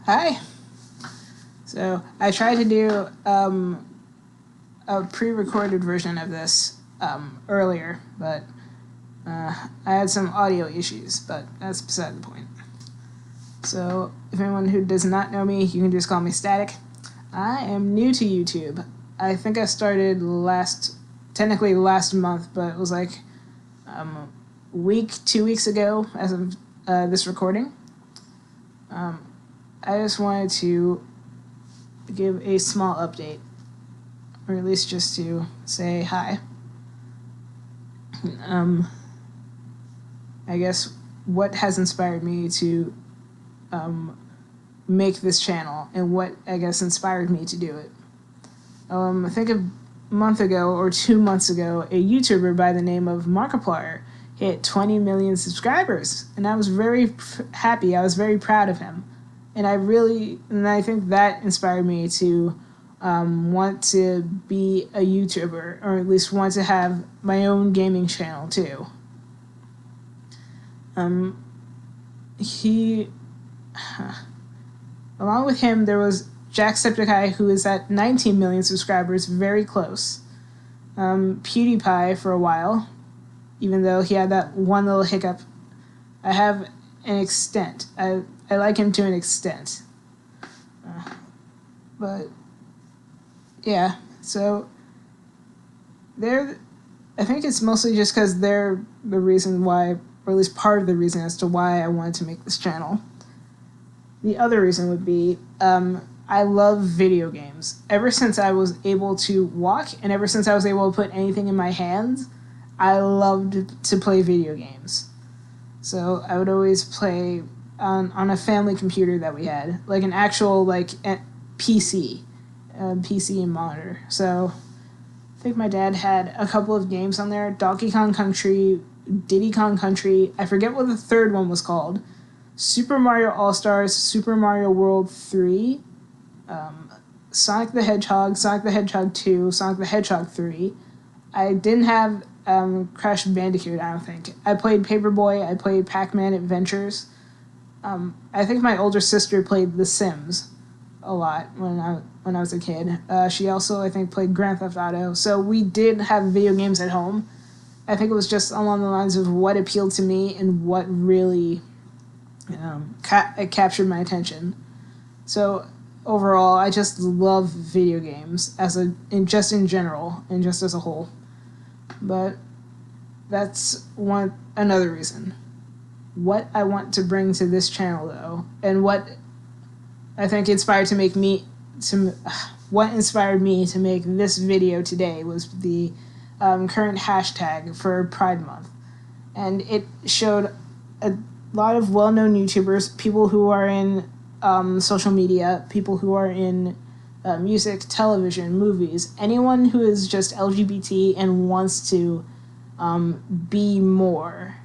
Hi. So I tried to do a pre-recorded version of this earlier, but I had some audio issues, but that's beside the point. So if anyone who does not know me, you can just call me Static. I am new to YouTube. I think I started technically last month, but it was like a week, 2 weeks ago as of this recording. I just wanted to give a small update, or at least just to say hi. I guess what has inspired me to make this channel, and what I guess inspired me to do it. I think a month ago or 2 months ago, a YouTuber by the name of Markiplier hit 20 million subscribers, and I was very happy. I was very proud of him, and I think that inspired me to want to be a YouTuber, or at least want to have my own gaming channel too. Along with him, there was Jacksepticeye, who is at 19 million subscribers, very close. PewDiePie for a while, even though he had that one little hiccup. I have an extent. I like him to an extent. But yeah, so I think it's mostly just because they're the reason why, or at least part of the reason as to why I wanted to make this channel. The other reason would be I love video games. Ever since I was able to walk, and ever since I was able to put anything in my hands, I loved to play video games. So I would always play on a family computer that we had, like an actual PC and monitor. So I think my dad had a couple of games on there: Donkey Kong Country, Diddy Kong Country. I forget what the third one was called. Super Mario All-Stars, Super Mario World 3, Sonic the Hedgehog, Sonic the Hedgehog 2, Sonic the Hedgehog 3. I didn't have Crash Bandicoot, I don't think. I played Paperboy, I played Pac-Man Adventures. I think my older sister played The Sims a lot when I was a kid. She also, I think, played Grand Theft Auto. So we did have video games at home. I think it was just along the lines of what appealed to me and what really captured my attention. So overall, I just love video games just in general and just as a whole. But that's another reason. What I want to bring to this channel, though, and what I think what inspired me to make this video today was the current hashtag for Pride Month, and it showed a lot of well-known YouTubers, people who are in social media, people who are in music, television, movies, anyone who is just LGBT and wants to be more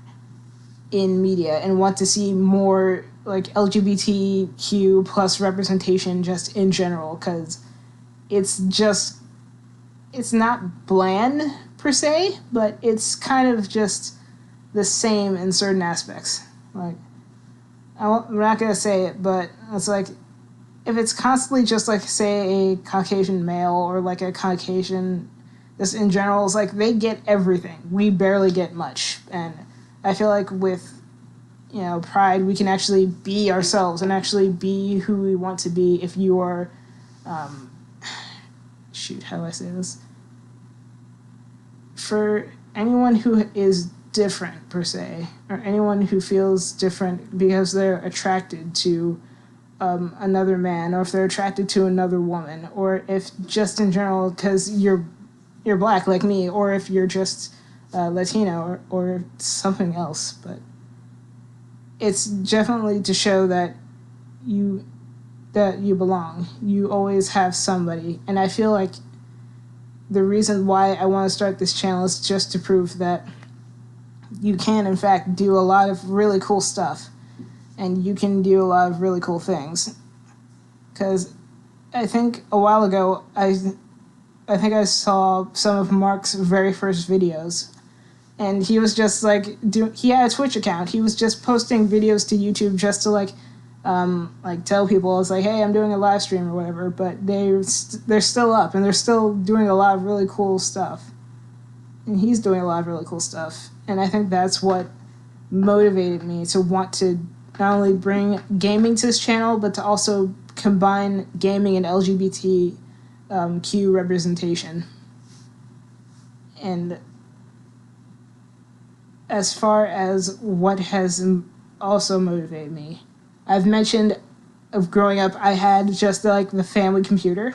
in media and want to see more like LGBTQ plus representation just in general, because it's not bland per se, but it's kind of just the same in certain aspects. Like, I'm not going to say it, but it's like, if it's constantly just like, say, a Caucasian male or like a Caucasian, just in general, it's like they get everything. We barely get much. And I feel like with, Pride, we can actually be ourselves and actually be who we want to be. If you are, how do I say this? For anyone who is different per se, or anyone who feels different because they're attracted to another man, or if they're attracted to another woman, or if just in general because you're black like me, or if you're just Latino or something else. But it's definitely to show that you belong. You always have somebody, and I feel like the reason why I want to start this channel is just to prove that you can, in fact, do a lot of really cool stuff, and you can do a lot of really cool things. Because I think a while ago, I think I saw some of Mark's very first videos, and he was just like, he had a Twitch account. He was just posting videos to YouTube just to like like tell people it's like, hey, I'm doing a live stream or whatever, but they're still up and they're still doing a lot of really cool stuff. And he's doing a lot of really cool stuff. And I think that's what motivated me to want to not only bring gaming to this channel, but to also combine gaming and LGBTQ representation. And as far as what has also motivated me, I've mentioned of growing up, I had just like the family computer.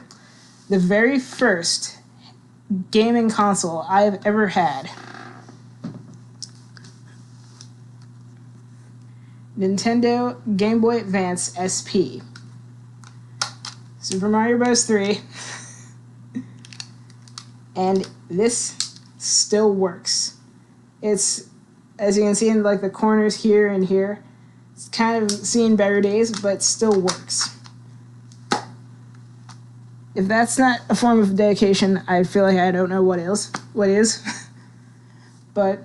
The very first gaming console I have ever had, Nintendo Game Boy Advance SP. Super Mario Bros. 3. And this still works. It's, as you can see in like the corners here and here, it's kind of seen better days, but still works. If that's not a form of dedication, I feel like I don't know what is. But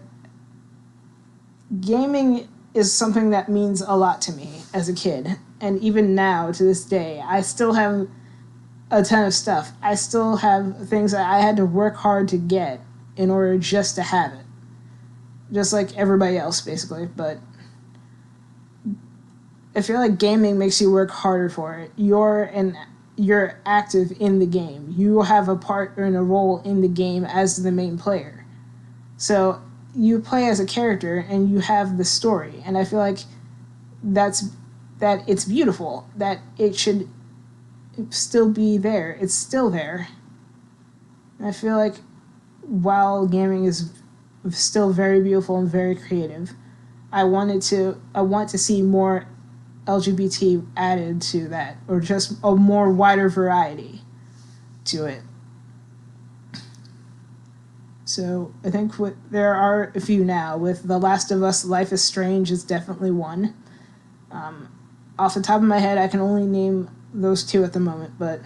gaming is something that means a lot to me as a kid. And even now, to this day, I still have a ton of stuff. I still have things that I had to work hard to get in order just to have it. Just like everybody else, basically. But I feel like gaming makes you work harder for it. You're active in the game. You have a part and a role in the game as the main player. So you play as a character and you have the story. And I feel like that it's beautiful, that it should still be there. It's still there. And I feel like while gaming is still very beautiful and very creative, I want to see more LGBT added to that, or just a more wider variety to it. So I think there are a few now. With The Last of Us, Life is Strange is definitely one. Off the top of my head, I can only name those two at the moment, but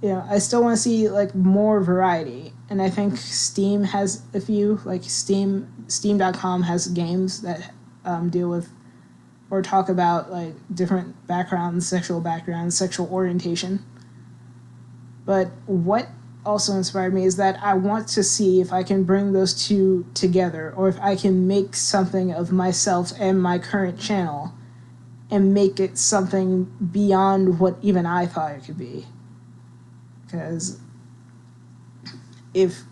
I still want to see like more variety. And I think Steam has a few, like Steam.com has games that deal with or talk about like different backgrounds, sexual orientation. But what also inspired me is that I want to see if I can bring those two together, or if I can make something of myself and my current channel and make it something beyond what even I thought it could be. Because if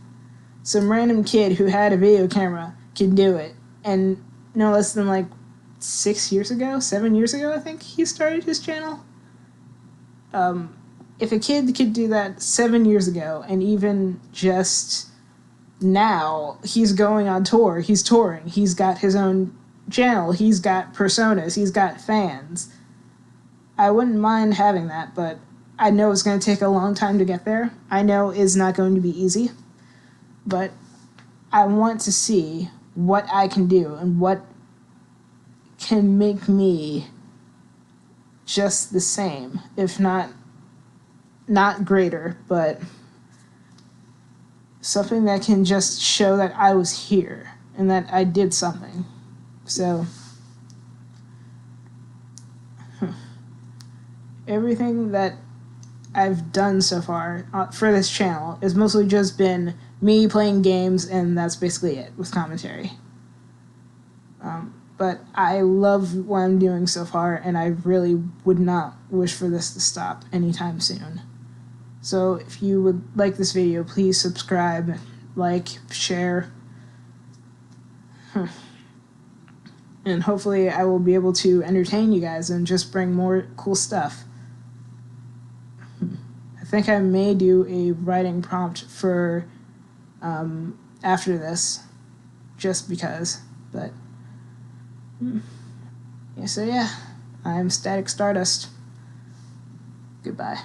some random kid who had a video camera can do it, and no less than like 7 years ago, I think he started his channel. If a kid could do that 7 years ago, and even just now, he's going on tour, he's touring, he's got his own channel, he's got personas, he's got fans. I wouldn't mind having that, but I know it's going to take a long time to get there. I know it's not going to be easy, but I want to see what I can do and what can make me just the same, if not greater, but something that can just show that I was here and that I did something. So everything that I've done so far for this channel has mostly just been me playing games, and that's basically it with commentary. But I love what I'm doing so far, and I really would not wish for this to stop anytime soon. So if you would like this video, please subscribe, like, share. And hopefully I will be able to entertain you guys and just bring more cool stuff. I think I may do a writing prompt for after this, just because, but yeah, so yeah, I'm Static Stardust. Goodbye.